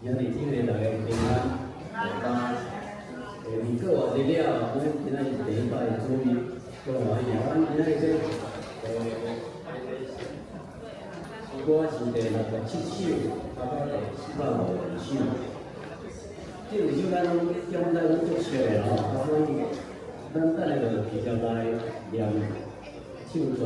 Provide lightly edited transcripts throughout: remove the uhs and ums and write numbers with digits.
今日今日大家平安，大年过完日了，咱今仔是第一摆主日，过完以后，咱今仔是诗歌是第67首，到到第45首。这5首咱中咱足笑的吼，所以咱等下就直接来念唱全首。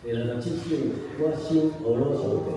第67首，我心俄罗斯的。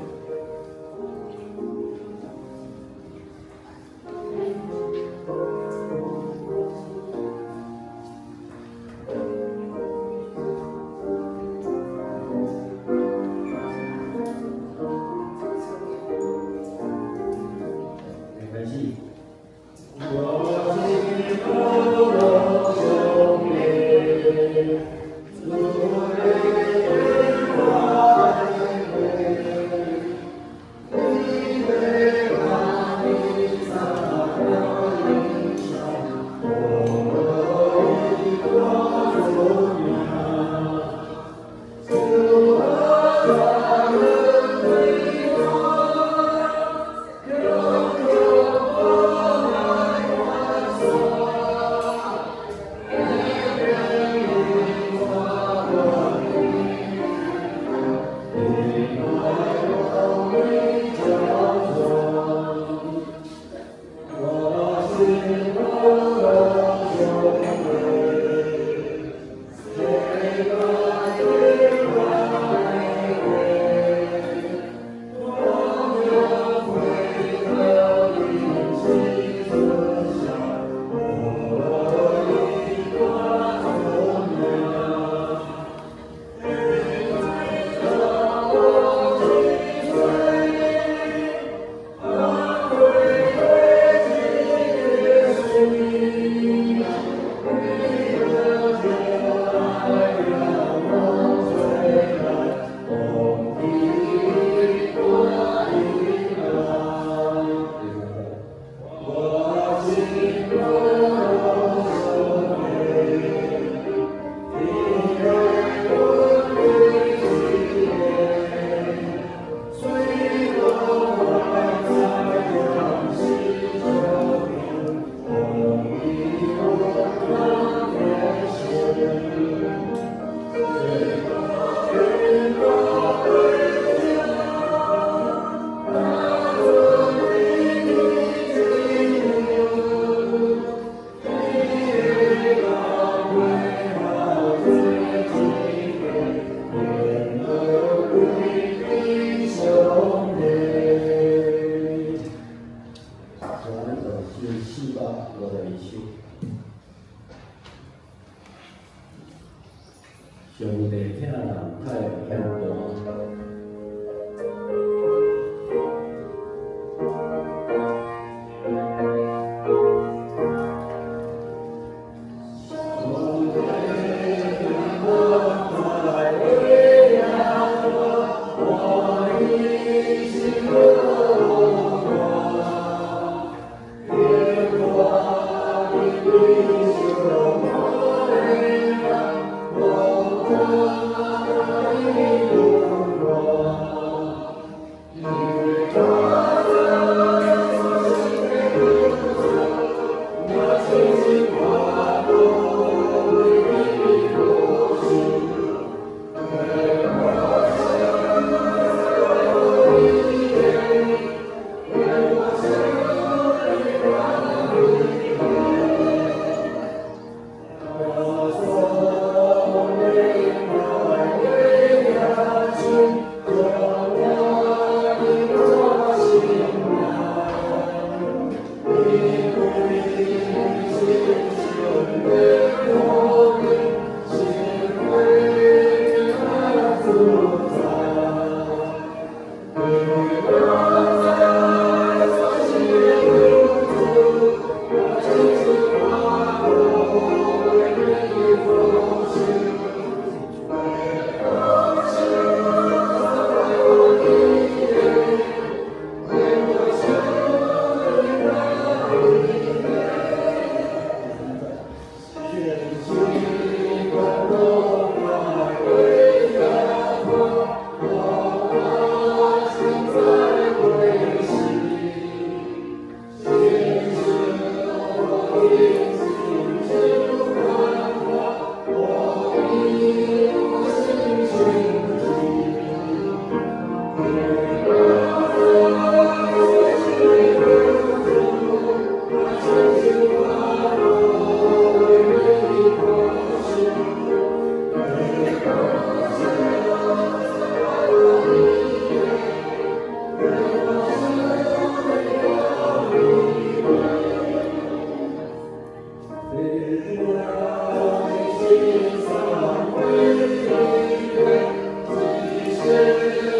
Thank you.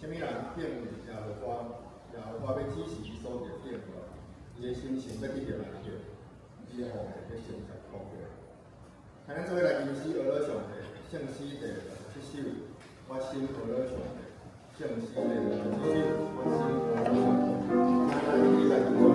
什么人建议耶和华要指示伊所着建议，伊的心想要得到来着，伊的后面要成就目标。咱做伙来吟诗俄罗上帝，圣诗第67首，我心俄罗上帝，圣诗第67首，我心俄罗上帝。咱来一起来读啊。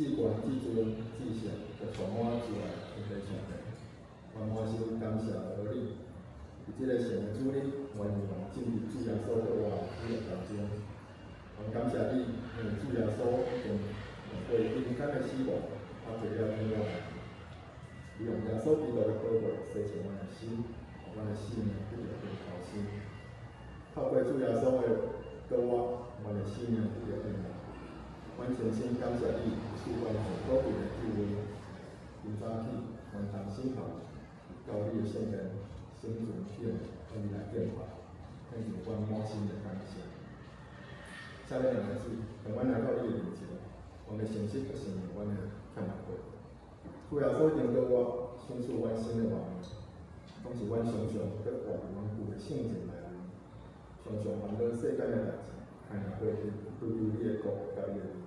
至关、至尊、至圣，就充满主来全体上帝，满满心感谢而你。伫即个神的主日，愿意进入主耶稣的话语的当中，我感谢你，因为主耶稣用为阴间的死亡，他做了天国。你用耶稣基督的宝血洗净阮的心，让阮的生命得到更高升。透过主耶稣的教我，阮的生命得到更好。阮真心感谢你，赐阮上宝贵的智慧。从早起，阮同心合意，到你的圣言，生存变，让你来变化，献上阮满心的感谢。下面的主，当阮来到你的面前，阮的信息就成为阮的欠缺。主耶稣引导我，宣示阮心的话语，总是阮常常搁活伫阮旧的性情内面，常常烦恼世间的代志，看若过去对你的国甲你的名。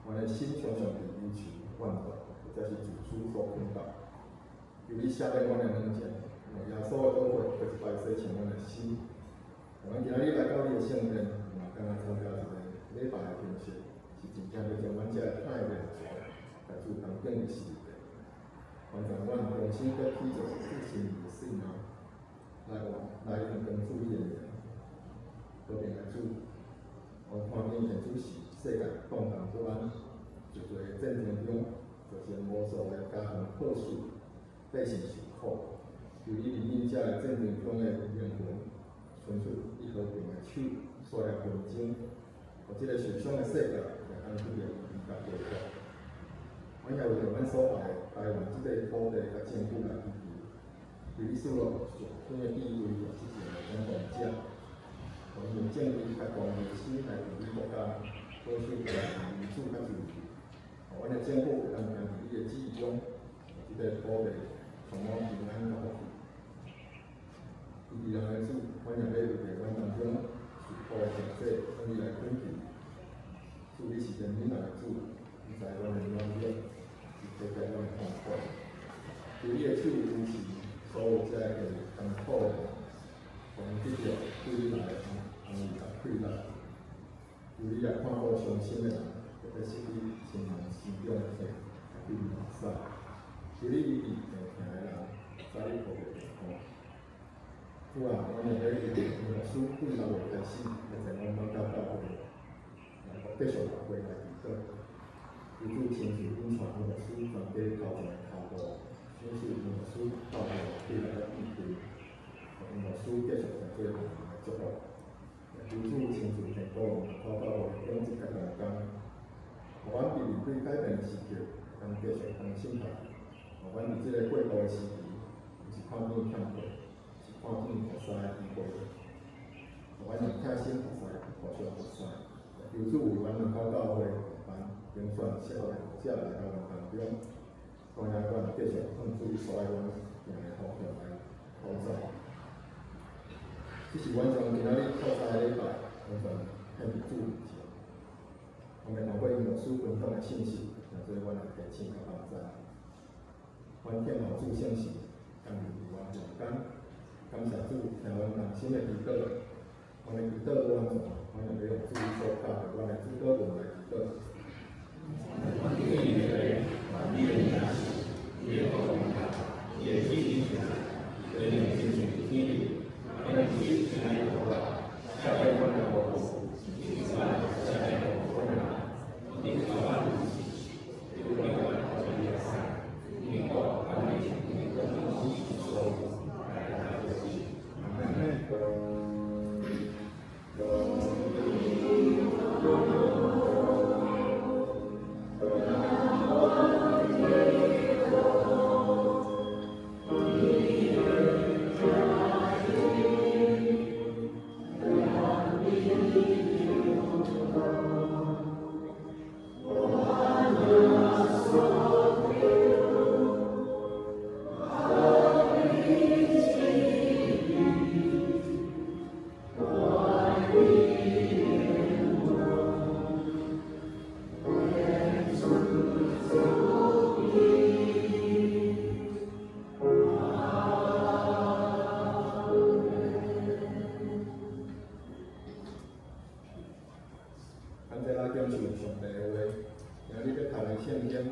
阮的心常常伫忧愁、怨恨，或者是自私所困倒。求你赦免阮的软弱，用耶稣的宝血就是来洗净阮的心。阮今仔日来到你的圣殿，嘛敢若参加一个礼拜的形式，是真正要将阮遮的歹的来自当顶的事。完全阮用心搁起着自信的信仰，来用跟主你的名，和平来主。我看见现主是世界动荡不安，就在战争中，就是无数的家庭破碎，百姓受苦。由于民遮的战争中的灵魂，伸出你和平的手，刷来纷争，互即个受伤的世界来安居的伊甲回复。阮也为着阮所爱的台湾即个土地甲政府来祈求，由你使落上天的地位和即个总统者，互因用正义甲公义的心来治理国家，保守人民民主甲自由。互阮的政府能行伫你的旨意中，互即个土地充满平安甲福气。伊人的主，阮也要为着阮当中受苦的者，向你来恳求。主你是人民的主，你知阮的软弱。解决阮的痛苦，求你的手扶持所有遮个艰苦的，互因得到对你来的安慰甲快乐。求你来看顾伤心的人，特别是你亲人心中的痛，甲对你目屎。求你医治病痛的人，使你获得健康。主啊，阮也要为着牧师对6月开始，来在阮邦教教会，来继续来回来祈祷。主亲自引传牧师全家头前的头部，宣示牧师到后对来个应对，让牧师继续在做人的祝福。求主亲自提供头教会养殖甲员工，互阮伫面对改变的时刻，通继续同心合意。互阮伫即个过渡的时期，毋是看见欠缺，是看见服侍的机会。互阮用贴心服侍，互相服侍。求主为阮人口教会评选适合者来到阮当中，当然阮继续向主所爱阮行的方向来投资。这是阮将今仔日透早的礼拜，完全献伫主面前。我们通过牧师分享的信息，来做阮的提醒甲帮助。阮献互主圣事，甘愿伫阮中间，感谢主听阮同心的祈祷。阮的祈祷有安怎，阮就要用主所教的阮的主祷文来祈祷。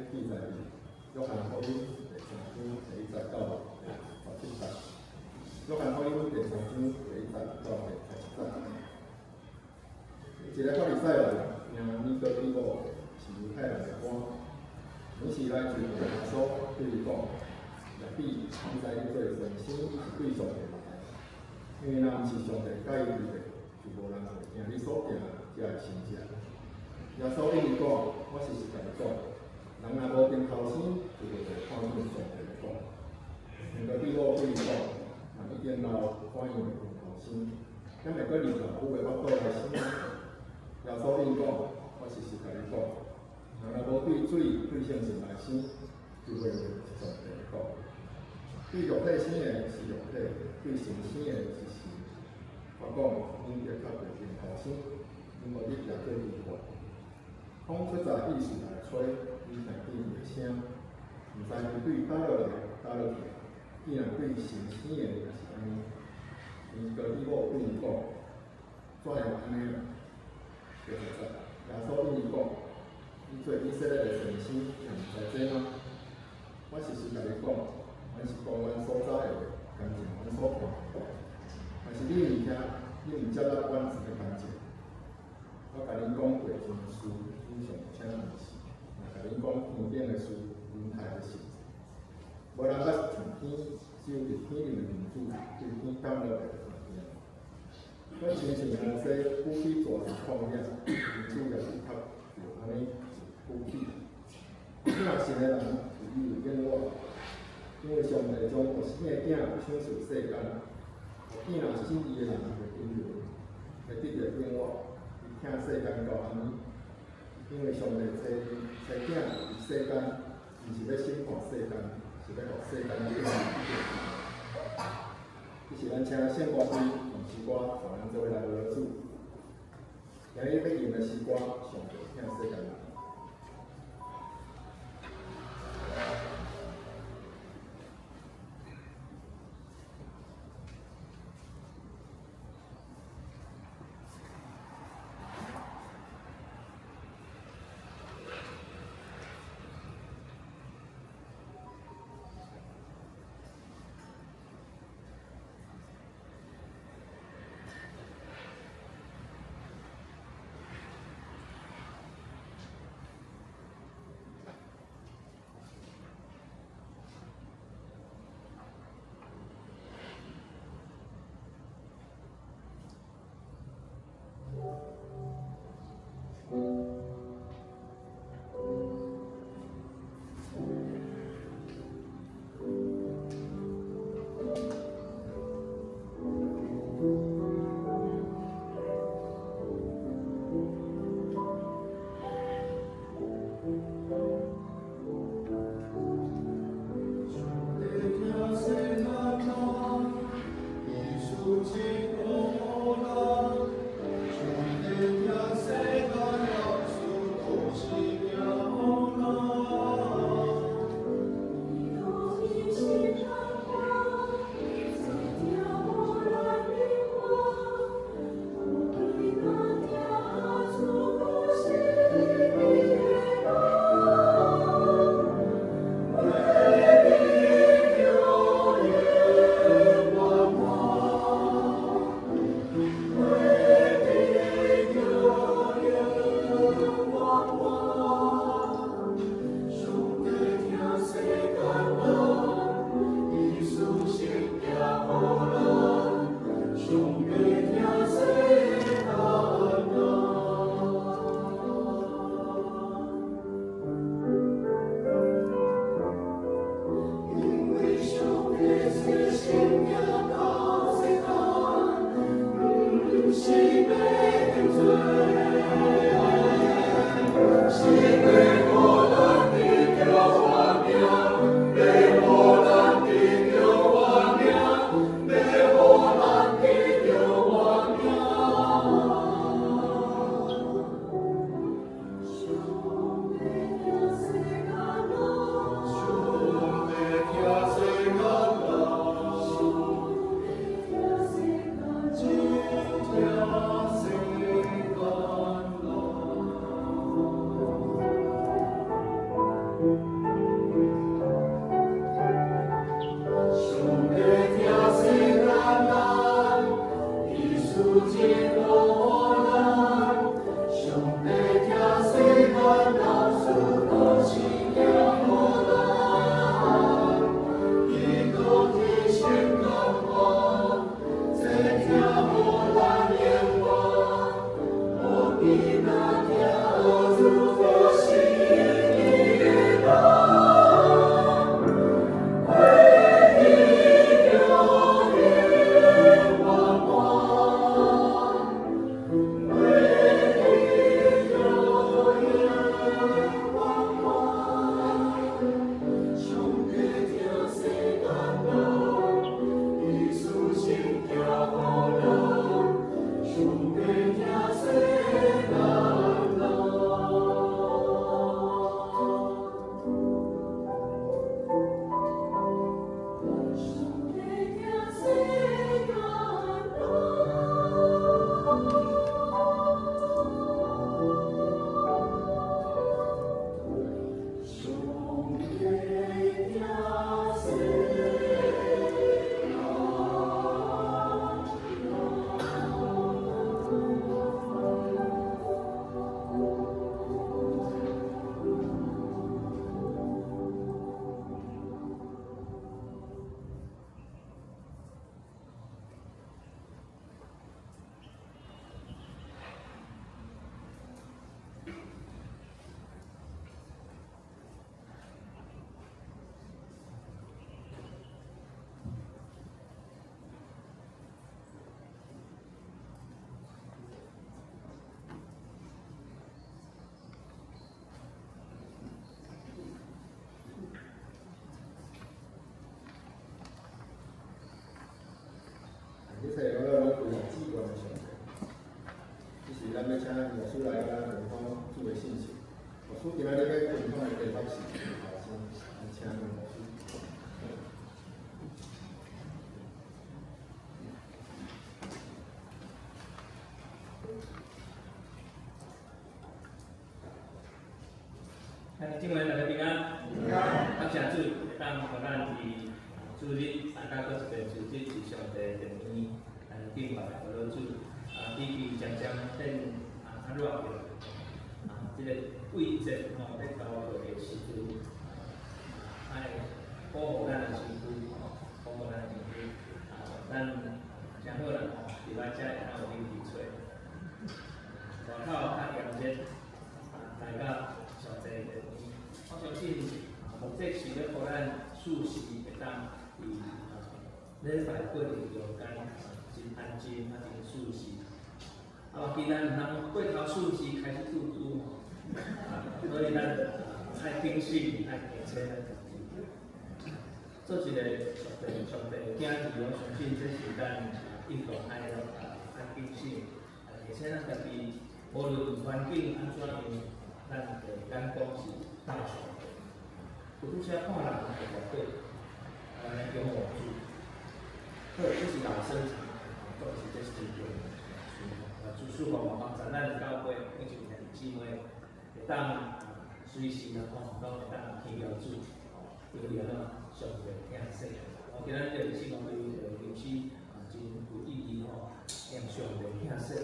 记载于约翰福音第3章第1节到第17节，约翰福音第3章第1节到第17节。一个法利赛人名尼哥底母是犹太人的官，每时来就问耶稣，对伊讲：rabbi，你知你做神仙是对上帝来的，因为若毋是上帝介意你的，就无人会行你所行这个神迹。耶稣应伊讲：我实实甲你讲，人若无定头生，就袂看见上帝的光。尼哥底母对伊讲：若已经老，看样会定头生，敢会搁20老，有袂法度来生呢？耶稣应讲：我实实甲你讲，人若无对水对圣神来生，就袂有上帝的光。对肉体生的是肉体，对神生的是神。我讲，恁着较袂定头生，因无你也做疑惑。风出在意思来吹，你听见袂声，毋知伊对倒落来倒落去。既然对神生的也是安尼，尼哥底母对伊讲：怎会安尼呢？第10节，耶稣对伊讲：你做以色列的神仙，也毋知这吗？我实实甲你讲，阮是讲阮所知的话，甘情阮所看的。但是你毋听，你毋接纳阮一个甘情。我甲恁讲过真事，你上请毋是；若甲恁讲天顶的事，恁太会信。无人捌上天，只有伫天顶的民主，对天降落来的物件。我亲像摩西举起大石旷野，民主也是较就安尼举起。即若信的人有伊有眼我，因为上帝将有生的囝赏赐世间，有囝若信伊的人会因为会得到眼我。听世间到安尼，因为上帝找囝入世间，毋是要审判世间，是要互世间的永远。这是咱请圣歌队用诗歌互咱做伙来学主。今日要用的诗歌，上帝听世间人。这些我非常基本的想法，就是咱要请牧师来甲分享主的信息。牧师今仔日要分享的题目是后生，请牧师。今晚大家平安，感谢主，当互咱伫主日参加过一个主日是上帝的殿敬拜我老主，天气渐渐变较热了，这个季节要到的时阵，爱保护咱的身躯，保护咱的身躯，咱真好啦，伫咱遮会有天气吹，外口较炎热，来到上帝的殿。我相信，目的是要互咱事时会当伫礼拜过程中间真安静，真舒适。既然毋通过头舒适开始拄拄，所以咱爱警醒，爱提醒咱自己。做一个上帝的囝儿，我相信这是咱应当爱警醒，提醒咱家己，无论环境安怎样，咱的眼光是大上帝。有拄则看人会觉得，仰望主。好，这是老生常谈，都是这是真重要。主赐我帮助咱教会每一个姊妹，会当随时拢会当听了主，有了上帝听说。我今仔日是希望对尤其真有意义让上帝听说。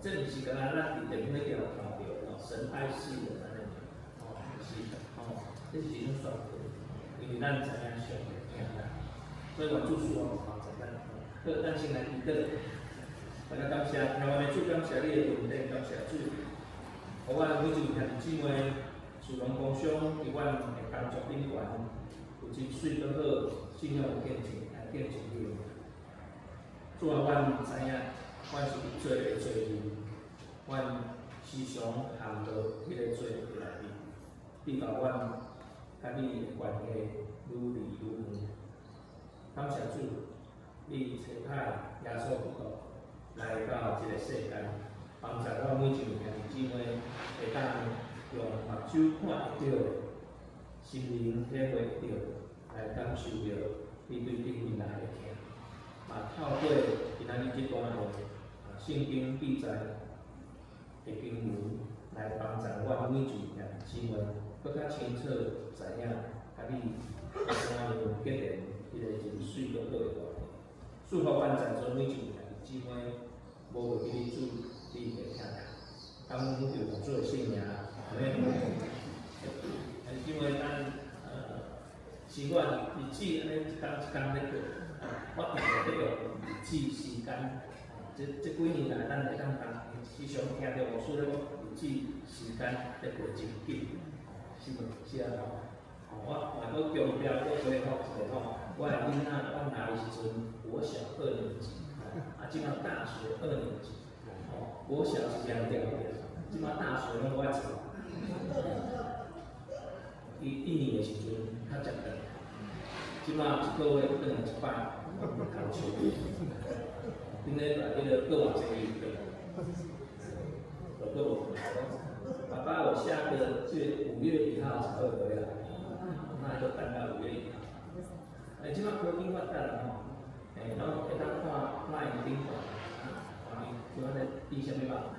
这毋是干那咱伫电影里头看到神爱世人安尼，是这是一种选择，因为咱知影上帝听咱，所以我主赐我帮助咱。好，咱先来祈祷。大家感谢，听我的主，感谢你的恩典，感谢主。互阮每一位兄弟姊妹，属龙共享，伫阮的工作顶悬，有真水都好，信仰的见证，见证你。主啊，阮知影，阮是做的罪人，阮时常陷落迄个罪恶内面，逼到阮甲你的关系愈离愈远。感谢主，你差派耶稣基督来到这个世间，帮助我每一位兄弟姊妹会当用目睭看会到的，心灵体会到，来感受到面对顶面来的疼。透过今仔日这段的圣经记载的经文，来帮助我每一位兄弟姊妹，更较清楚知影，家己怎样决定迄个真水个好个话题。事发完在做每一件姊妹无为去做你会听听，咁就做性命，因为咱习惯日子安尼一工咧过，我定定要用日子时间。这几年来，咱会当时常听到牧师咧讲，日子时间咧过真紧，是啊。我搁强调搁回复一个吼，我的囡仔我来的时阵，国小2年级，即马大学2年级，国小是2条的，即马大学拢我做。伊1年的时阵较食饭，即马1个月转来1摆，头手。今日来迄个过往这一个，爸爸，我下个月5月1号才会回来，那就等到5月1号。即摆科技发达啦吼，然后会当看卖顶管，就安尼比啥物吧，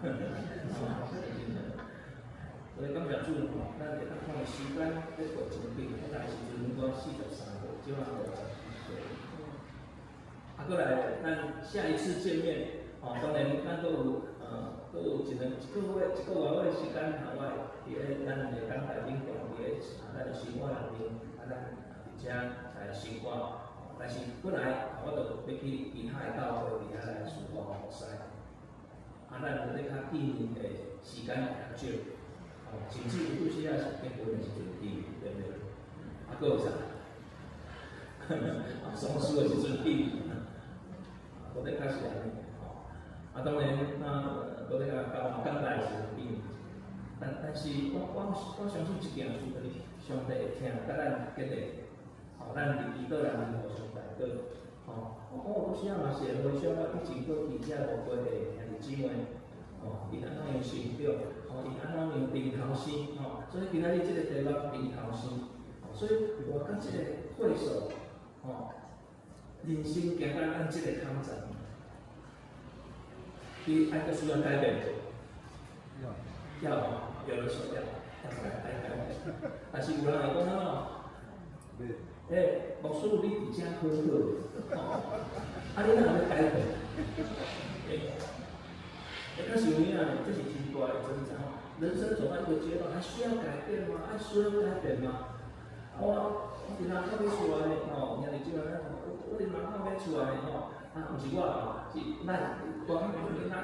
所以感谢主吼，咱会当看时间咧过真紧，来时阵我43岁，即摆51岁。过来，咱下一次见面，当然咱都有一个月的时间，我伫咧咱的港台宾馆，伫咧咱的生活内面，咱伫遮来生活。但是本来我就要去其他的教会伫遐来侍奉服侍，咱就咧较纪念的时间较少，甚至有时啊是结婚的时阵去，对不对？搁有啥？丧事的时阵去。我咧较是安尼，当然，我咧讲台是比，但是我相信一件事，就是上帝会听，甲咱决定，咱离岛人互相带岛，有时啊嘛是会回想我以前过去遮无过的兄弟姊妹，因安怎样成长，因安怎样平头生，所以今仔日即个题目平头生，所以我甲即个会所，人生行到咱即个坎站，你爱个需要改变，要有的时候要改变，但是有人会讲喏，牧师你伫遮好好，你哪要改变？那是有影，这是真大的挣扎。人生走到一个阶段，还需要改变吗？还需要改变吗？我伫人口要出来的兄弟姊妹，我伫人口要出来的毋是我是咱光伫人口，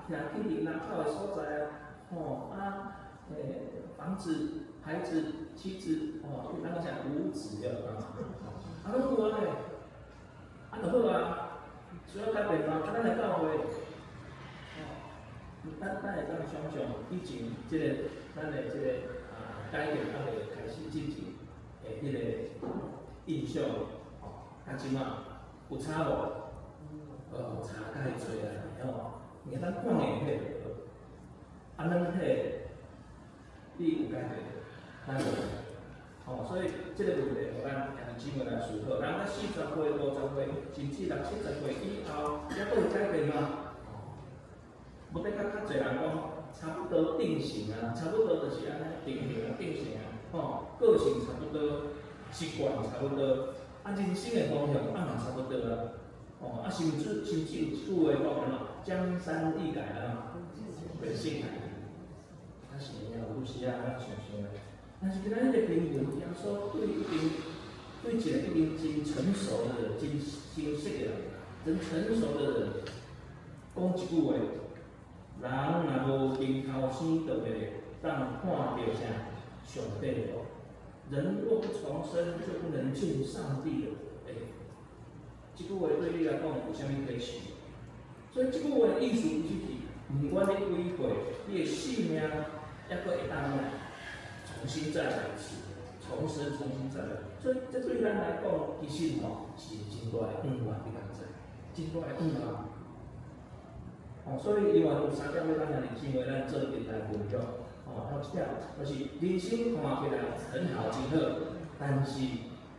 徛去伫人口的所在房子、孩子、妻子，咱讲啥五子了拢有啊嘞，就好啊，需要改变吗？咱来教会，咱会当想象以前咱的改变还未开始之前的迄个印象，即马有差无？差介济啊，因咱看影片，咱迄你有改变，咱就所以这个问题，互咱兄弟姊妹来思考。人在40岁、50岁，甚至60、70岁以后，还佫有改变吗？要得较侪人讲，差不多定型啊，差不多就是安尼定型啊、定型啊，个性差不多，习惯差不多，人生的方向嘛差不多啊，甚至有一句话讲江山易改啊，本性难移。是有时啊，常常的。但是今仔日的评论，讲说对一个已经成熟的、真识的人，真成熟的人，讲一句话，人若无平头生，就会当看到啥上帝的路。人若不重生，就不能进上帝的这句话对你来讲有啥物启示？所以这句话的意思就是，不管你几岁，你的性命还佫会当重新再来一次，重新再来。所以这对咱来讲，其实是真大的愿望，你敢知？真大的愿望。所以另外有3点要咱兄弟姊妹咱做阵来分享。还有一点就是人生看起来很好真好，但是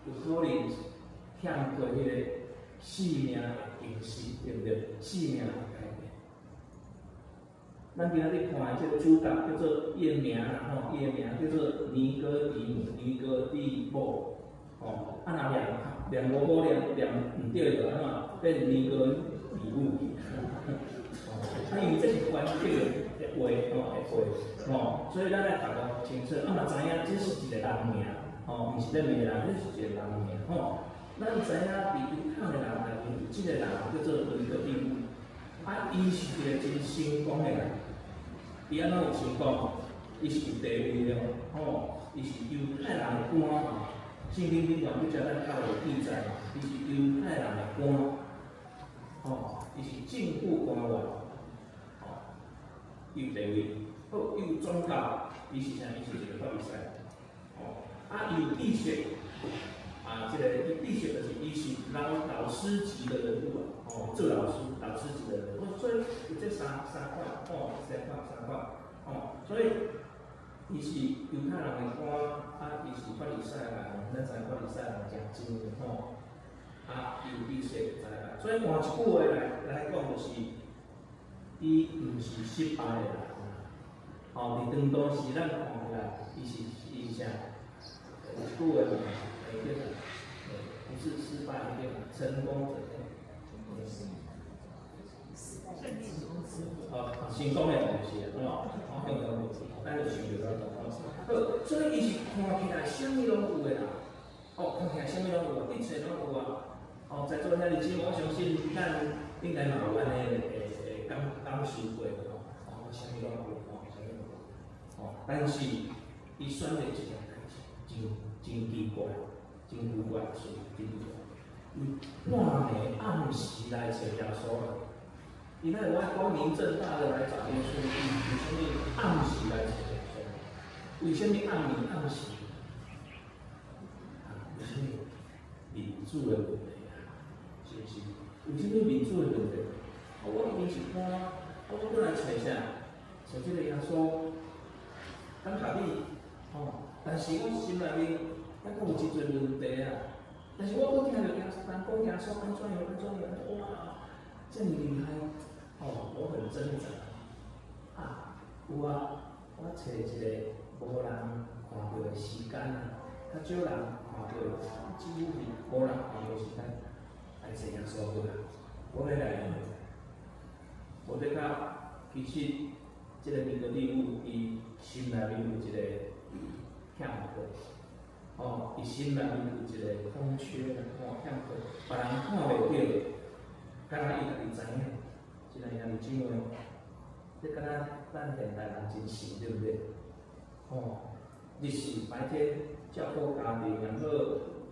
有可能欠缺迄个生命的警示，对不对？生命的改变。咱今仔日看的这个主角叫做伊的名啦吼，伊的名叫做尼哥底母、尼哥底母，吼，啊若念五母念毋对就安怎变尼哥底母去？啊，因为这是关键的话吼，所以咱来读个清楚，啊嘛知影这是一个人名，吼，毋是咧骂人，这是一个人名，吼。咱知影伫犹太的人内面有即个人叫做尼哥底母，啊，伊是一个真成功的人。伊安怎有成功？伊是有地位的吼，伊是犹太人的官，圣经里面你只咱较有记载，伊是犹太人的官，吼，伊是政府官员，吼，伊有地位，好，伊有宗教，伊是啥？伊是一个法利赛人，吼，啊，伊有知识，啊，这个知识就是伊是老师级的人物啊，哦，做老师级的人物，所以有这三块，哦，三块，哦，所以伊是犹太人的官，啊，伊是法利赛人，咱知法利赛人诚精的吼，啊，伊有知识，知影，所以换一句话来讲，就是伊毋是失败的人，哦，伫当当时咱看起来，伊是啥？有一句话叫啥？不是失败的成功者。成功的东西啊，哦，成功的，咱就想着咱好，所以伊是看起来啥物拢有的啦，哦，看起来啥物拢有啊，一切拢有啊，哦，在座遐日子，我相信咱应该嘛有安尼会感受过的吼，哦，啥物拢有，哦，啥物拢有，哦，但是伊选择一件代志，真奇怪，真古怪，是真奇怪，半暝暗时来找耶稣。伊那我光明正大的来找耶稣，为什么暗时来找耶稣？为什么暗时？啊，为什么民主的问题啊？是不是？为什么民主的问题？我一定是看，我过来找啥？找这个耶稣，感谢你，哦，但是我心内面还阁有真侪问题啊。但是我搁听着耶稣讲耶稣安怎样，哇，这么厉害！哦，我很挣扎啊！有啊，我找一个无人看到的时间啊，较少人看到，几乎是无人看到的时间来这样说过来。我要来，我得甲其实这个尼哥底母伊心内面有一个欠缺，哦，伊心内面有一个空缺，哦，欠缺，别人看袂到，敢若伊家己知影。现在兄弟姊妹，这敢若咱现代人真是，对不对？哦，日时白天照顾家庭，然后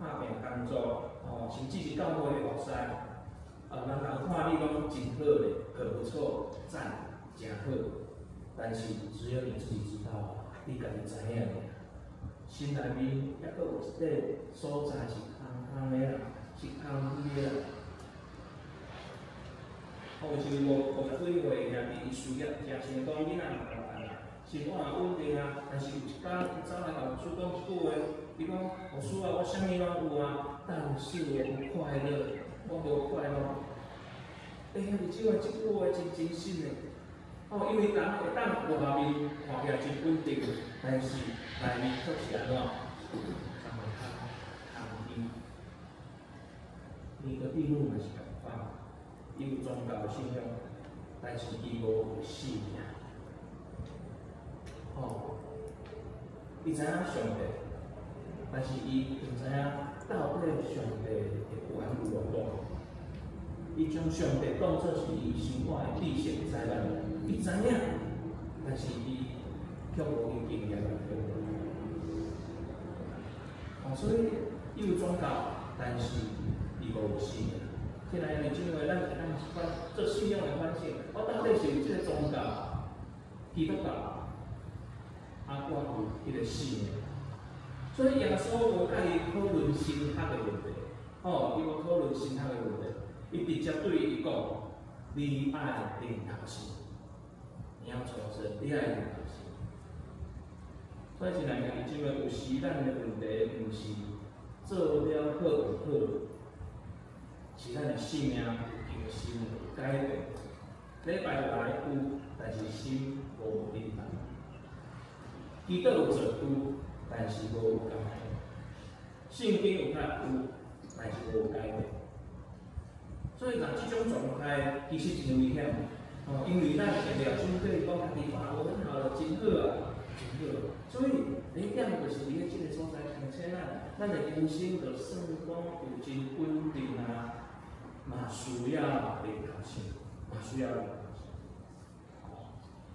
拍拼工作，哦，甚至是教会的学师，人看你拢真好咧，很不错，赞，真好。但是只有你自己知道，你家己知影尔。心内面还阁有一个所在是空的啦，是空虚的啦。哦，是50几岁兄弟，伊事业诚成功，囡仔嘛大汉啦，生活也稳定啊。但是有一天，伊走来甲牧师讲一句话，伊讲：牧师啊，我啥物拢有啊，但是我不快乐，我无快乐。兄弟姊妹，这句话真心的。哦，因为人会当外面看起来真稳定，但是内面却是安怎？尼哥底母嘛是共款。伊有宗教的信仰，但是伊无信仰。哦，伊知影上帝，但是伊毋知影到底上帝的源有偌大。伊将上帝当作是伊生活的知识灾难，伊知影，但是伊却无去经验。哦，所以伊有宗教，但是伊无信仰。现在你认为咱做信仰的反省，我到底是有这个宗教、基督教，我有迄个信仰。所以耶稣无甲伊讨论神学的问题，伊无讨论神学的问题，伊直接对伊讲：你爱领头神，你要重生，你爱领头神。所以现在兄弟姊妹，有时咱的问题毋是做了好就好。是咱的信仰有新的改变，礼拜来有，但是心无平淡；祈祷有做有，但是无有甘甜；圣经有读有，但是无有改变。所以，这种状态其实真危险。因为咱会了心对讲家己话，我很好了，真好啊，真好。所以，第一点就是伫咧即个所在，而且咱的人生就算讲有真稳定啊，嘛需要灵头性，嘛需要灵头性。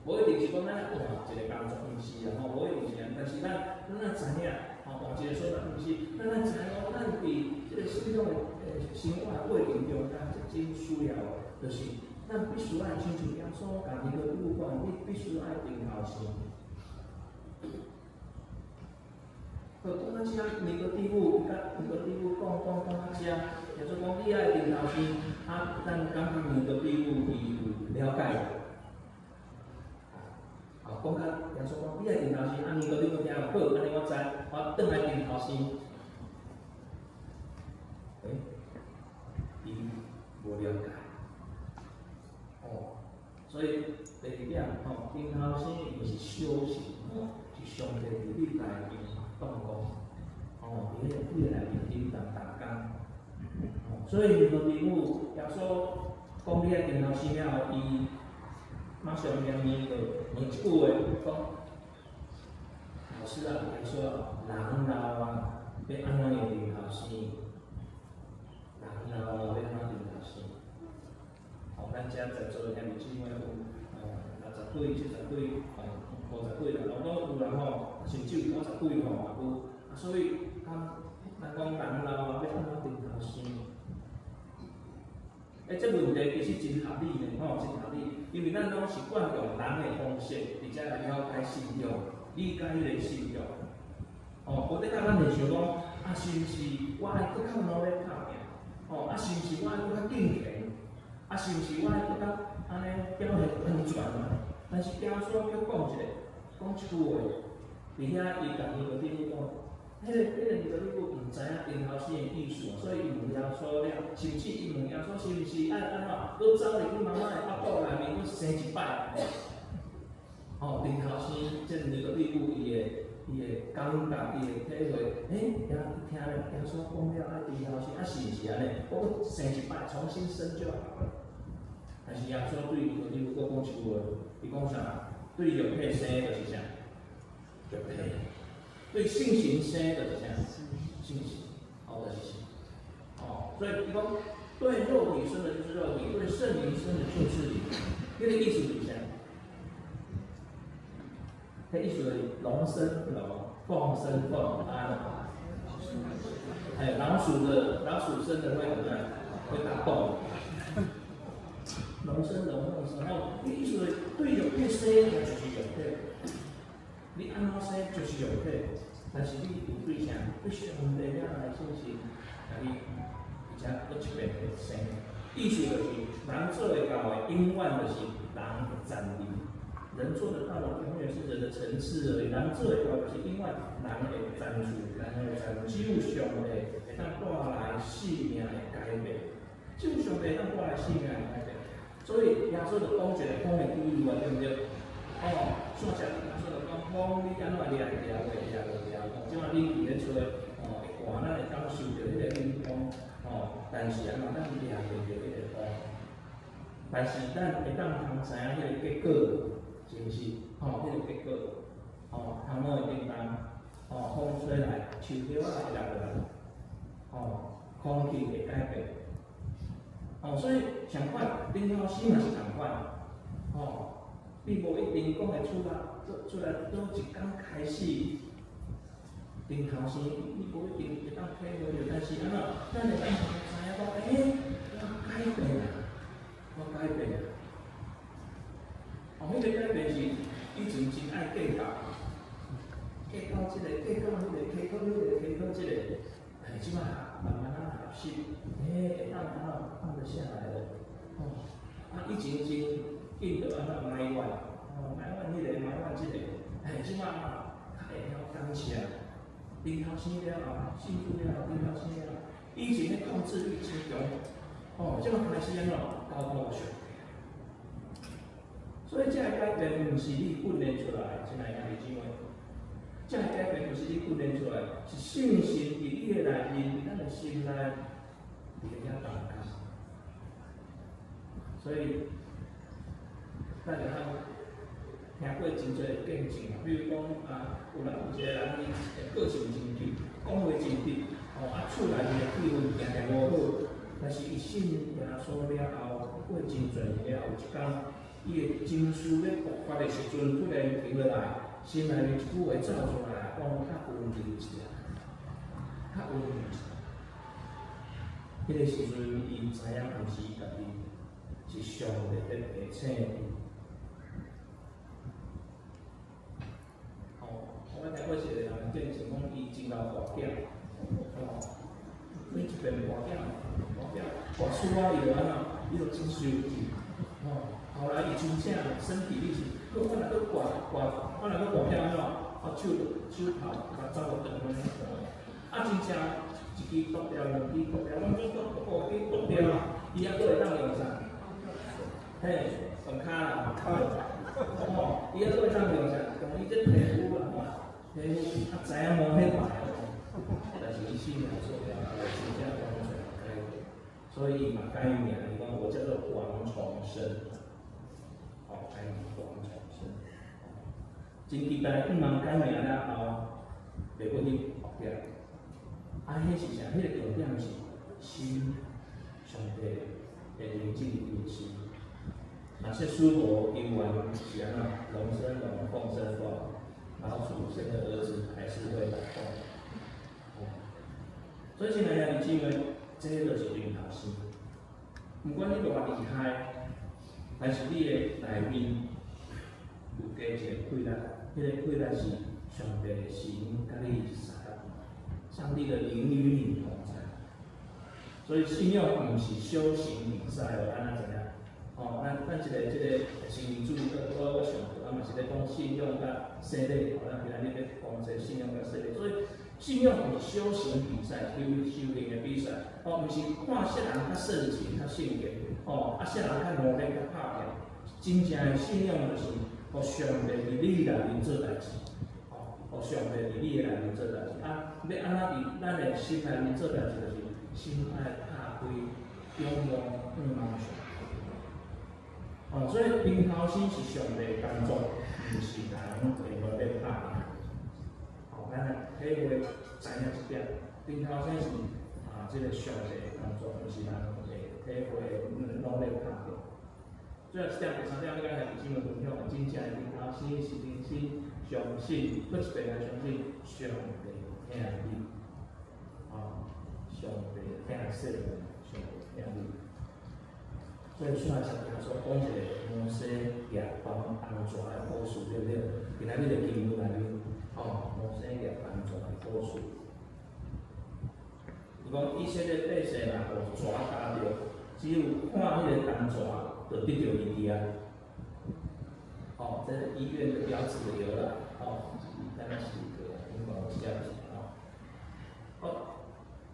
无一定是讲咱换一个工作，毋是啊，无一定是安，但是咱知影，换一个所在，毋是，咱知影讲咱伫即个信仰的生活过程中，咱是真需要的，就是。咱必须爱亲像耶稣甲尼哥底母讲，你必须爱定头先。就讲到遮，尼哥底母甲尼哥底母讲到遮，耶稣讲你爱定头先，咱感觉尼哥底母伊有了解。讲到耶稣讲你爱定头先，尼哥底母听好，安尼我知，我转来定头先。伊无了解。所以第二点，定头先伊是修行，是上帝伫你内面动工，伫咧你内面引导大家。所以尼哥底母耶稣讲你爱定头先了后，伊马上念伊就问一句话，讲：老师啊，耶稣啊，人老啊，要安怎样定头先？人老啊，要安怎定头先？咱遮在座的兄弟姊妹有60岁、70岁、50岁啦，拢有人甚至有90岁也有。所以咱讲人老啊，要安怎定头先？这问题其实真合理的，真合理。因为咱拢是惯用人的方式，而且来了解信仰，理解迄个信仰。无得甲咱会想讲，是毋是我爱搁较努力拍拼？是毋是我爱搁较敬虔？是毋是我爱搁较安尼表现安全啊？但是耶稣叫讲一句话，伫遐伊甲尼哥底母讲，迄个尼哥底母毋知影定头先的意思，所以伊问耶稣了，甚至伊问耶稣是毋是爱安怎，搁走入去妈妈的腹肚内面搁生一摆？定头先，即尼哥底母伊的感觉，伊的体会，听了耶稣讲了爱定头先，是毋是安尼？我搁生一摆，重新生就好了。但是耶稣对尼哥底母搁讲一句话，伊讲啥？对肉体生就是啥？肉体；对性情生就是啥？性情。就是。所以伊讲对肉体生的就是肉体，对圣灵生的就是灵。迄个意思是啥？迄意思是龙生龙，凤生凤，老鼠生的会怎么样？会打洞。龙生龙，凤生凤，意思是对肉体生就是肉体，你安怎生就是肉体，但是你有对啥？对上帝了来信心，甲你而且搁一遍会生。意思就是人做会到的，永远就是人的赞美。人做得到的永远是人的层次而已，人做会到就是永远人的赞助，人的赞助。只有上帝会当带来生命的改变，只有上帝会当带来生命的改变。所以耶稣就讲一个风的比喻啊，对不对？线下耶稣就讲风，你安怎掠？即马你伫咧吹，会寒，咱会感受到迄个冷风，但是咱掠袂着迄个风。但是咱会当通知影迄个结果，是毋是？迄个结果，头毛会叮当，风吹来，树叶仔会落来，空气会改变。所以相反，定头先嘛是同款，你无一定讲会出来倒一天开始，定头先，你无一定会当体会着，但是安怎，咱会当知影讲，我改变啊，我改变啊。迄个改变是以前真爱计较，计较即个，计较迄个，计较迄个，计较即个，即摆慢慢学习，会当放得下来了。以前真紧着安怎埋怨，埋怨迄个，埋怨即个，即摆较会晓感谢，定头先了后，信主了后，定头先了后，以前的控制欲真强，即摆开始安怎交托上帝，所以这个改变不是你训练出来，真系兄弟姊妹。这个改变不是你训练出来，是圣神伫你的内面，伫咱的心内，伫遐动工。所以，咱就通听过真侪见证，比如讲有人有一个人伊个性真直，讲话真直，厝内面的气氛定定无好，但是伊信耶稣了后，过真侪年了后，有一天，伊的情绪咧爆发的时阵，突然停落来，心内面一句话走出来，讲较温柔一下，较温柔一下。迄个时阵，伊知影毋是伊家己，是上帝在提醒伊。我听过一个人见证讲，伊真够大囝，每一遍大囝，大厝伊就安怎，伊就真受气，后来伊真正身体力行，我若搁我若搁大囝安怎，手头甲走落断断真正一支剁掉，两支剁掉，拢做5支剁掉，伊还搁会当用啥？嘿，用骹啦，伊还搁会当用啥？用伊这皮肤啦。皮肤知影无迄歹但是伊信仰说了，真正完全改变，所以伊嘛改名，伊讲我叫做王重生，改名王重生。真期待不忙改名了后，袂过去学点。迄是啥？迄个重点是心，上帝会宁静伊心。若说师傅因缘是安怎，龙生龙，凤生凤。老祖生的儿子还是会打动，所以现在兄弟姊妹，这个就是领导心。不管你偌厉害，但是你的内面有加一个气力，迄个气力是上帝的神甲你相合，上帝的灵与你同在。所以信仰不是修行比赛哦，安怎知影？咱这个生命主义，我上课嘛是咧讲信仰甲洗礼，咱今日咧讲这信仰甲洗礼，所以信仰不是修行比赛，修行的比赛，不是看啥人较圣洁、较圣洁，啥人较努力、较拍拼，真正的信仰就是，互上帝伫你内面做代志，互上帝伫你的内面做代志，要安怎伫咱的心内面做代志，就是心爱拍开，勇往上。所以平头先是上帝工作，毋是人为我咧拍拼。咱体会知影一点，平头先是这个上帝工作，毋是人会体会努力拍拼。最后一点、第三点，你甲兄弟姊妹分享，真正的平头先是真心相信，搁一遍来相信上帝听你，上帝听说，上帝听你。所以像上帝所讲一个摩西亚帮红蛇的故事，对不对？今仔日的经文内面，摩西亚红蛇的故事。伊讲以色列百姓若互蛇咬着，只有看迄个红蛇，就得到医治啊。这是医院的标志的由来，咱是个英国标志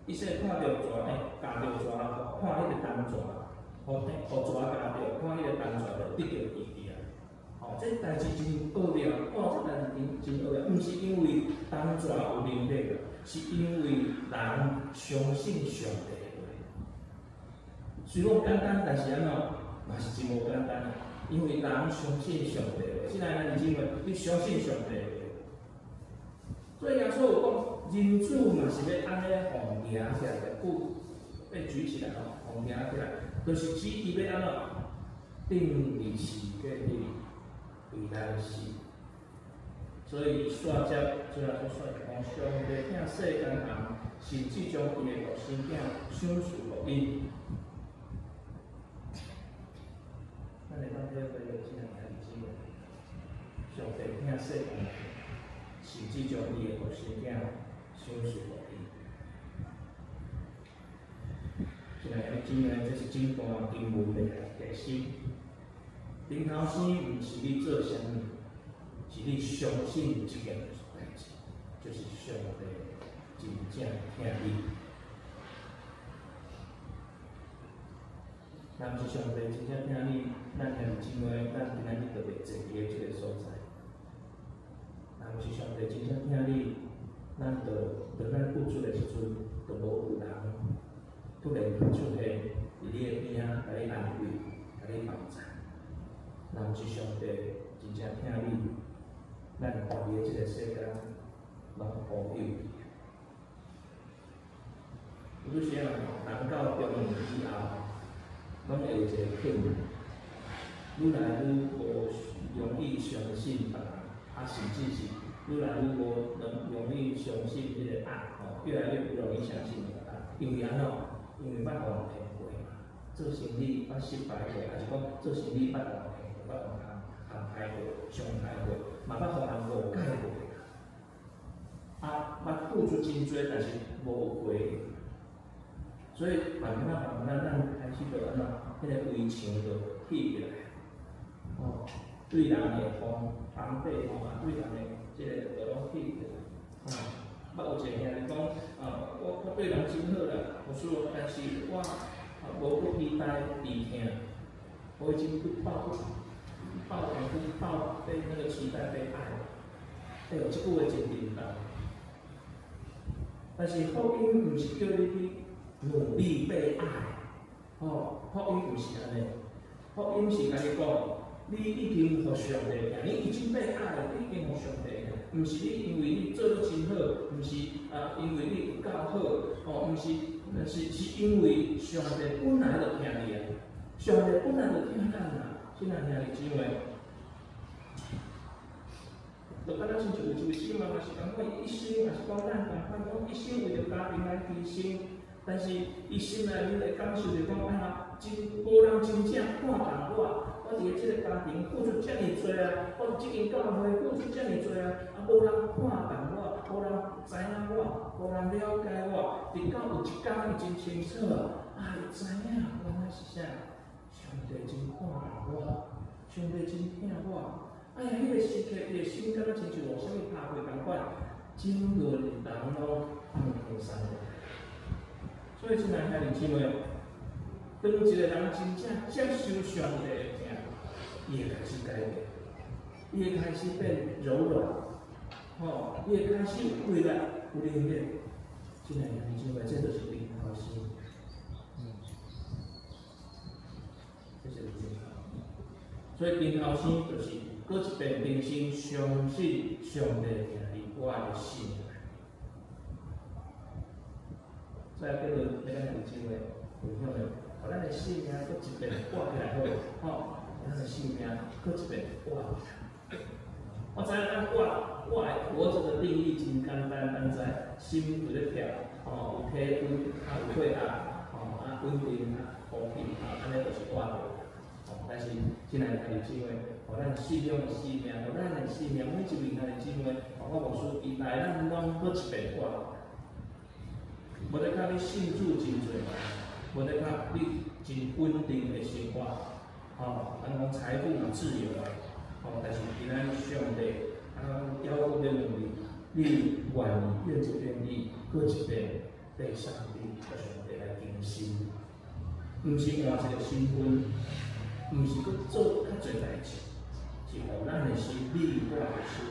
以色列看到蛇，咬着蛇，看迄个红蛇。蛇咬着，看迄个红蛇就得到医治啊！这代志真奥妙，这代志真奥妙，毋是因为红蛇有能力，是因为人相信上帝的话。虽然简单，但是安怎嘛是真无简单，因为人相信上帝的话。现在咱姊妹，你相信上帝的话，所以耶稣有讲，人子嘛是要安尼奉行起来的，要举起来奉行起来。就是指伊要安怎定立时间的未来时，所以最后说讲，上帝听世间人，甚至将伊的独生囝赏赐予伊。咱会当体会到这样的日子，上帝听世间人，甚至将伊的独生囝赏赐予伊。现在兄弟姊妹，这是整段经文的核心。顶头先毋是你做啥物，是你相信一件代志，就是上帝真正听你。若毋是上帝真正听你，咱兄弟姊妹，咱今仔日就袂坐伫个即个所在。若毋是上帝真正听你，咱咱付出的时阵，就无有人突然出现伫你的边仔，甲你安慰，甲你帮助。若毋是上帝真正听你，咱活伫即个世间，拢无有。有时啊，人到中年以后，拢会有一个困难，愈来愈无容易相信别人，甚至是愈来愈无容易相信迄个爱，越来越不容易相信迄个爱，因为安怎？因为捌互人骗过嘛，做生意捌失败过，还是讲做生意捌互人骗过，捌互人害过、伤害过，嘛捌互人误解过。捌付出真多，但是无有回应。所以慢慢，咱开始就安怎，迄个围墙就起起来。对人的防备对人的即个就拢起起来。捌有一个兄弟讲，我对人真好啦，但是我无去期待伊听，我已经去抱被那个期待被爱。即句话真灵动。但是福音毋是叫你去努力被爱，福音毋是安尼，福音是甲你讲，你已经互上帝听，你已经被爱了，你已经互上帝听，毋是你因为你做得真好，毋是因为你有够好，毋是因为上帝本来就听你啊，上帝本来就听咱啊，亲爱兄弟姊妹。就敢若亲像有一位心嘛，是讲伊一生，也是讲咱共款讲一生为着家庭来牺牲，但是伊心内面会感受着讲，无人真正看重我伫个即个家庭付出遮尔多啊，我即间教会付出遮尔多啊，无人看重我，无人知影我，无人了解我，直到有一天伊真清楚啊，伊知影原来是啥，上帝真看重我，上帝真疼我。哎呀，迄个时刻，伊个心敢若亲像有啥物拍过共款，整个人拢放轻松落来。所以，亲爱兄弟姊妹，当一个人真正接受上帝的听，伊会开始改变，伊会开始变柔软，伊会开始有规律、有灵力。亲爱兄弟姊妹，这就是领头心。这就是领头。所以，领头心就是。搁一遍重新相信上帝听你我的信仰。再叫做咱兄弟姊妹分享的，互咱的性命搁一遍活起来好，咱的性命搁一遍活起来。我知影咱我的活着的定义真简单，咱知心有咧跳，有体温，有血压，稳定，呼吸，安尼就是活着。但是，亲爱的兄弟姊妹，互咱信仰的生命，互咱的生命，每一位兄弟姊妹，我无说期待咱拢搁一遍活，无得甲你信主真侪，无得甲你真稳定的生活，咱讲财富有自由，但是今仔日上帝，要求了你愿不愿意搁一遍被上帝来更新，毋是换一个身份。毋是搁做较侪代志，是互咱的心里我的心，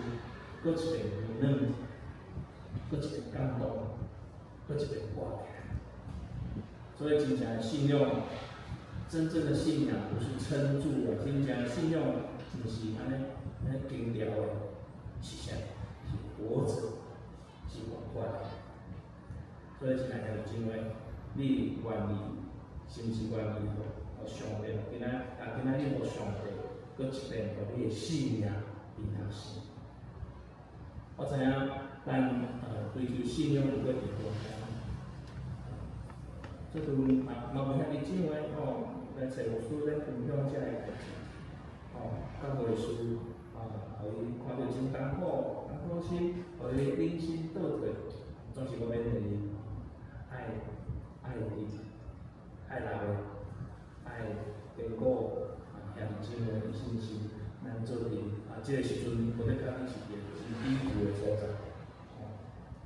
搁一遍圆润，搁一遍感动，搁一遍活起来。所以真正的信仰，真正的信仰不是撑住了，真正的信仰毋是安尼定调的，是啥？是活着，是活的。所以亲爱的姊妹，你愿意，是毋是愿意？上帝，今仔日互上帝，搁一遍互你的性命领头先。我知影，咱追求信仰有几条路。这阵嘛问兄弟姊妹来找牧师咧分享遮个代志。到袂输，互伊看到真艰苦心，互伊忍心倒退，总是我勉励伊，爱伊，爱人个。爱坚固兄弟姊妹的信心，咱做阵即个时阵，无得甲你是一个真低谷的所在，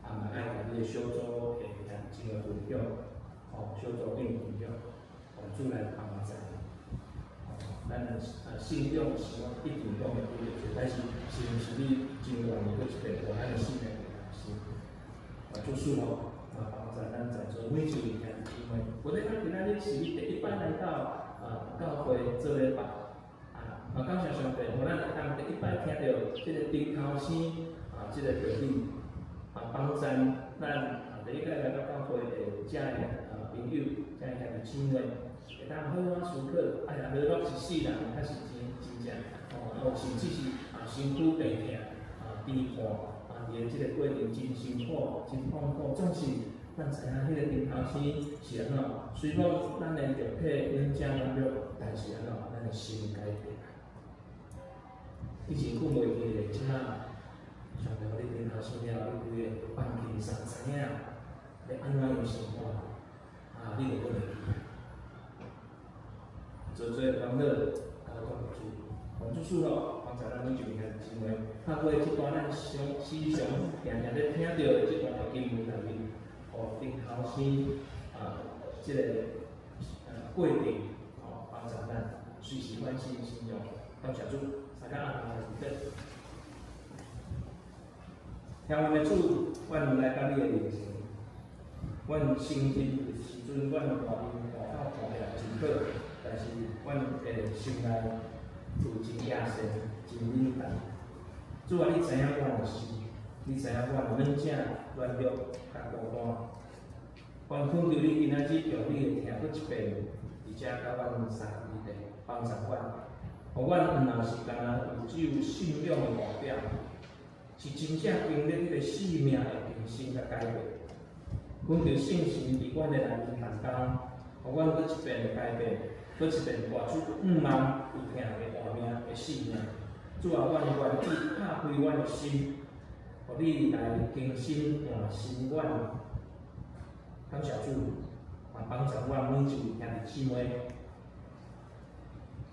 嘛爱甲你的小组的兄弟姊妹分享，小组长分享，主来帮助。咱信仰是我一定讲的对的，但是是毋是你真愿意去一遍，咱的信仰是就是咯，帮助咱在座每一位兄弟姊妹。我哋今仔日是你第一摆来到教会做礼拜，感谢上帝，互咱会当第一摆听到即个顶头声即个道理，帮助咱第一摆来到教会的遮个朋友、遮个兄弟姊妹。会当好好思考，哎呀，落落一世人，还是真正甚至是身躯病痛病患伫个即个过程真辛苦、真痛苦，总是咱知影迄个顶头生是安怎？虽讲咱的肉体软正软弱，但是安怎？咱的心改变。以前讲袂记的，即摆上帝互你顶头生了，你规个放轻松，知影要安怎样生活你就会记。做帮乐，帮助主咯，帮助咱每一位兄弟姊妹，透过这段咱时常常咧听到的这段经文内面，互顶头先这个过程帮助咱随时关心信仰。感谢主，大家安排一个。听阮的主，阮来到你的面前，阮心情的时阵，阮大音大口讲了真好。但是，阮的心内有真野心，真敏感。主啊，你知影我的心，你知影我软正、软弱、甲孤单。阮恳求你今仔日用你的听过一遍，而且甲阮三位的帮助阮，互阮若是干有只有信仰的目标，是真正经历迄个生命的更新甲改变。恳求圣神伫阮的内面动工，互阮搁一遍的改变。搁一遍活出毋茫有疼的活命的生命。主啊，阮愿意打开阮的心，互你来更新换心愿。感谢主，帮助阮每一位兄弟姊妹，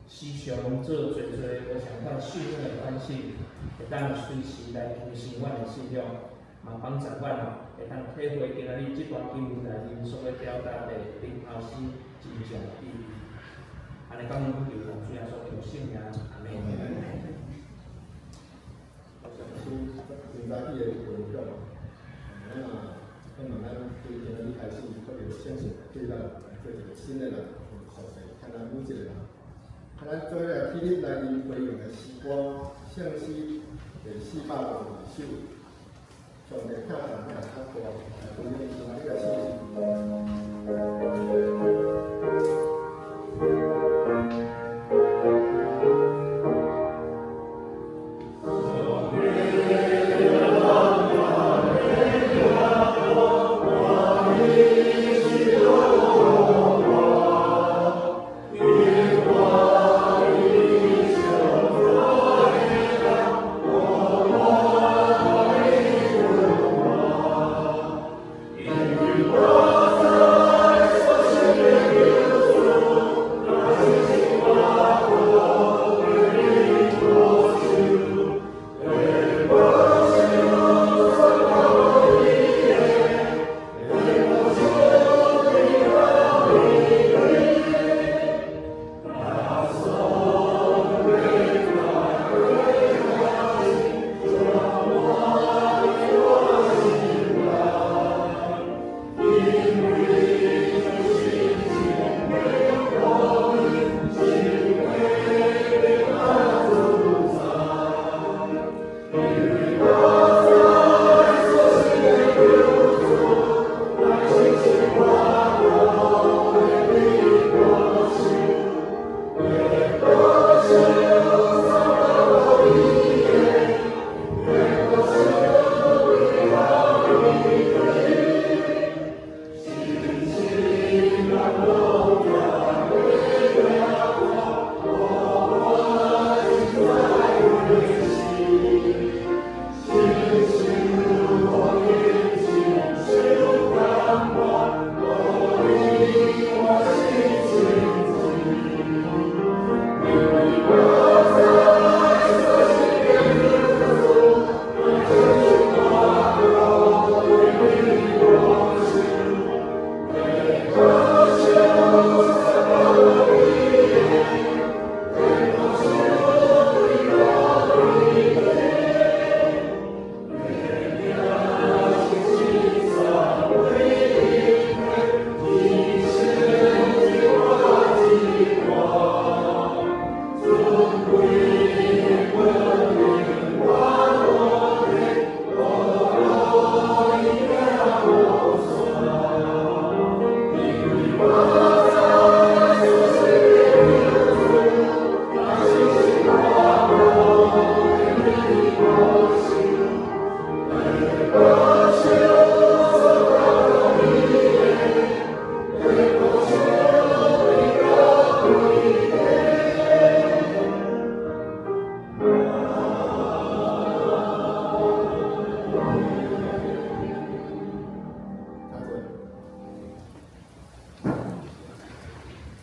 时常做侪无相款信仰的反省，会当随时来更新阮的信仰，帮助阮会当体会今仔日这段经文内面所要表达的顶头生真正的意义。安尼讲，就奉主耶稣基督圣名，阿门。我想出真早起的活动，咱对今日开始特别相信对咱做一个新的人，上帝看咱每一个人，看咱做个体力内面培养的时光，向西第450首，上帝看咱也较大，来培养今日个信心。Amen.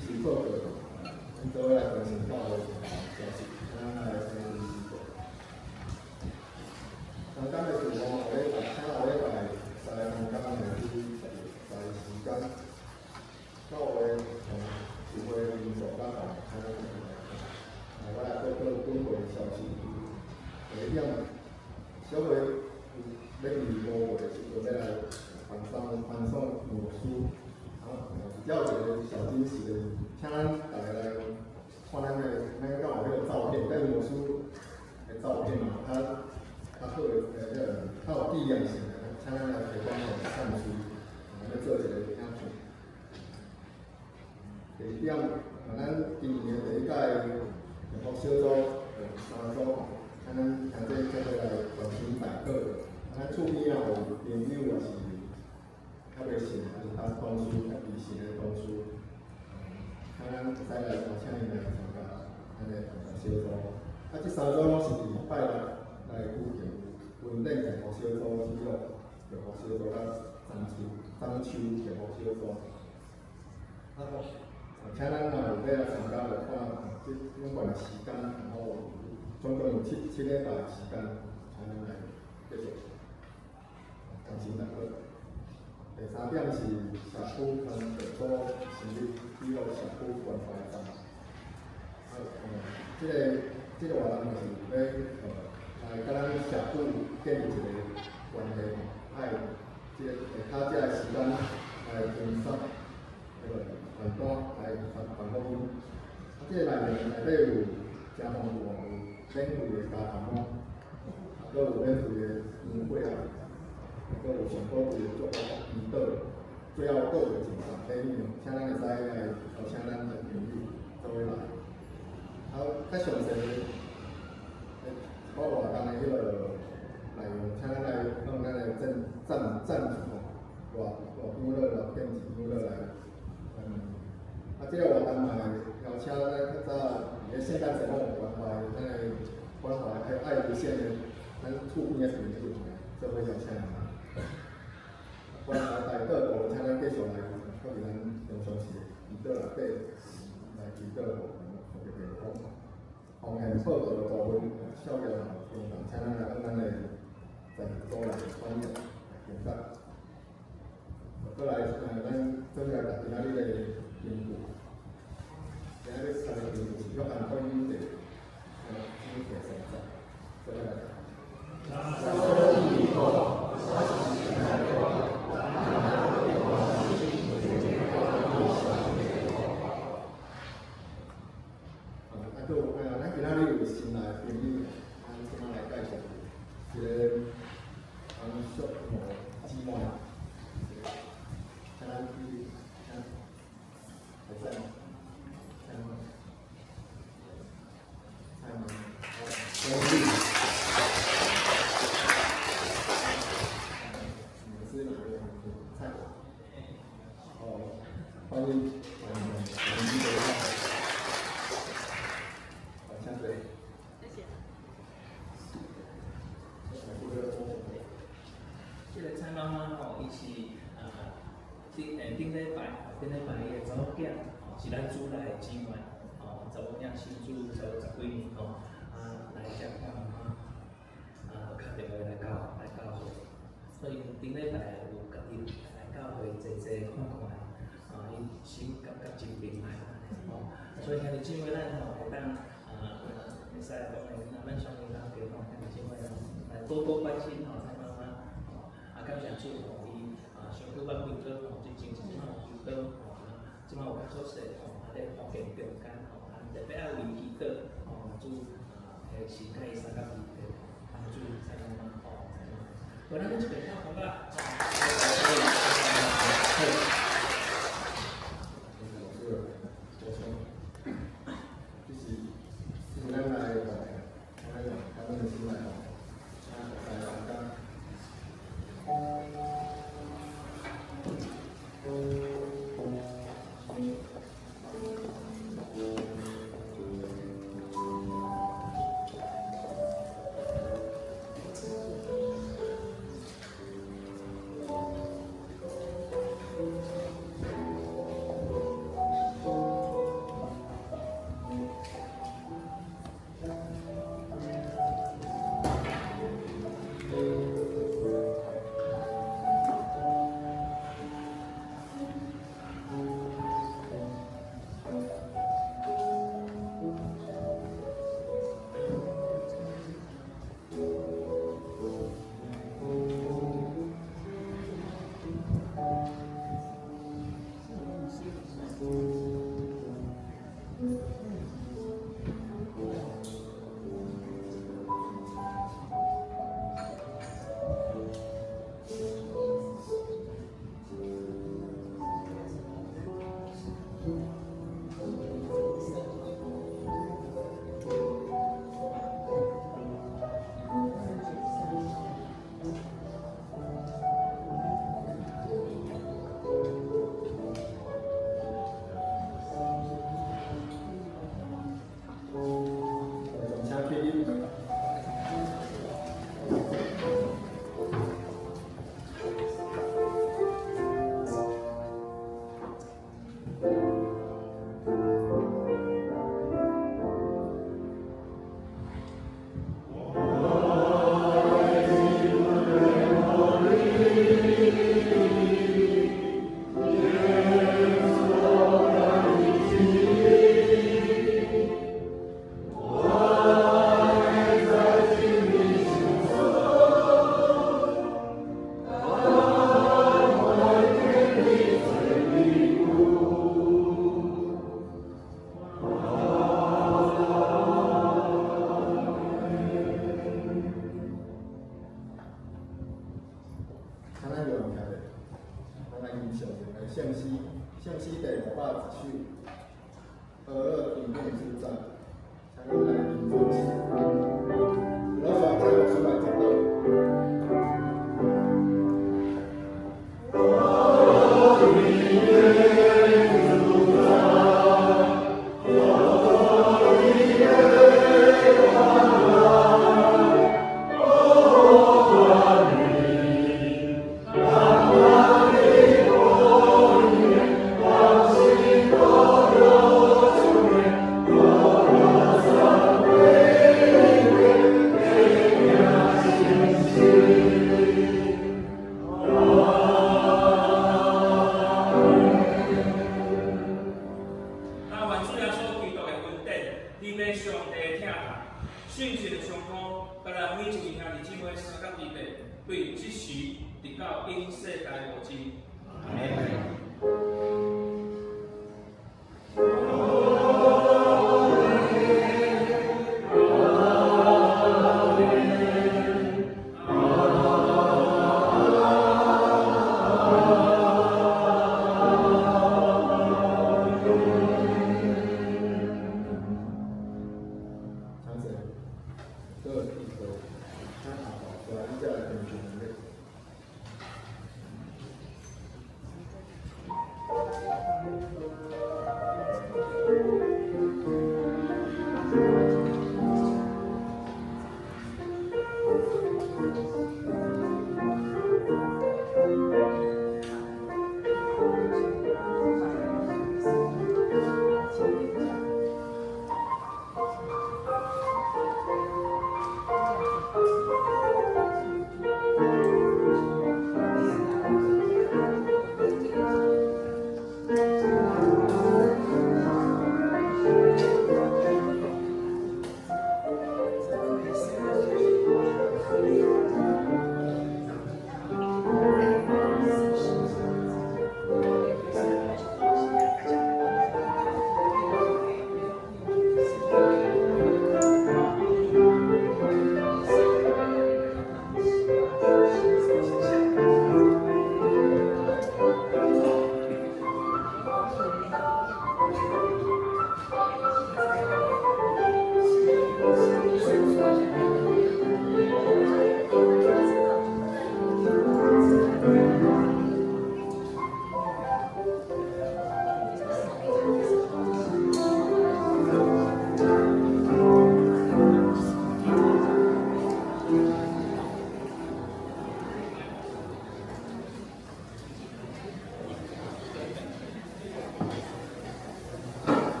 时报告，咱做来关心到的消息，咱来先过。刚刚的是我下礼拜，请下礼拜三刚刚的是在时间，到的聚会民众刚好才能进来。我来报告本会消息，第一点，小会要伫5月时阵要来翻送魔书。比较一个小惊喜的，请咱大家来看咱刚好迄个照片，跟魔术的照片嘛，它好它有力量性的，请咱来提供看书，要做一个影片。第二点，咱今年第一届幸福小组3组，请咱这来重新摆课，咱厝边啊有朋友也是。较袂信，就是他同书，较微信的同书，咱会使来邀请伊来参加咱的小组。这3组拢是伫拜六来举行，稳定幸福小组、体育幸福小组、樟树幸福小组。请咱若有要来参加的话，这相关的时间，然后总共有7礼拜的时间，才能来继续进行上课。第3点是社区跟政府成立记录社区关怀站。这个活动就是要来甲咱社区建立一个关系，爱下骹这个时间来分送传单来传福音。这个内面有真丰富，有免费的加糖哦，还有免费的烟火啊。还有上好贵的祝福祈祷，最后还有一场礼物，请咱会使来邀请咱的朋友做伙来。较详细我活动的迄个内容，请咱来用咱的赞助偌欢乐啦，电子欢乐来。这个活动嘛，邀请咱较早伫个圣诞节有关怀，咱的关怀还有爱无限的，咱厝边的朋友做伙邀请咱。关怀大道路，请咱继续来，搁伫咱平常时祈祷内底来祈祷，特别讲奉献报道的部分，少年中人，请咱来按咱的赞助来翻译来评价。再来，咱准备来今仔日的评估，今仔日三个评估是约翰福音的经典神作，再来。咱今仔日有新来的朋友，咱今仔来介绍一个小姊妹，请咱去，会使吗？欢迎。这个蔡妈妈吼，伊是顶礼拜伊个查某囝是咱主内的姊妹，查某囝信主差不多10几年来遮看妈妈，打电话来教会，所以顶礼拜有家己来教会坐看看，伊心感觉真平安，所以兄弟姊妹咱会当会使讲的，咱上面咱叫讲兄弟姊妹来多多关心蔡妈妈。感谢主伊上久捌几多即前即马有几多即马有较出色咧福建中间特别爱为祈祷主会神甲伊三甲伊帮助蔡妈妈我咱一边跳好吧。咱来他们的新来向西北500指数，俄勒平面之战，才能来平分析。然后再往出来讲到。信息的上高，甲咱每一位兄弟姊妹三角地带，对即时直到因世界无尽。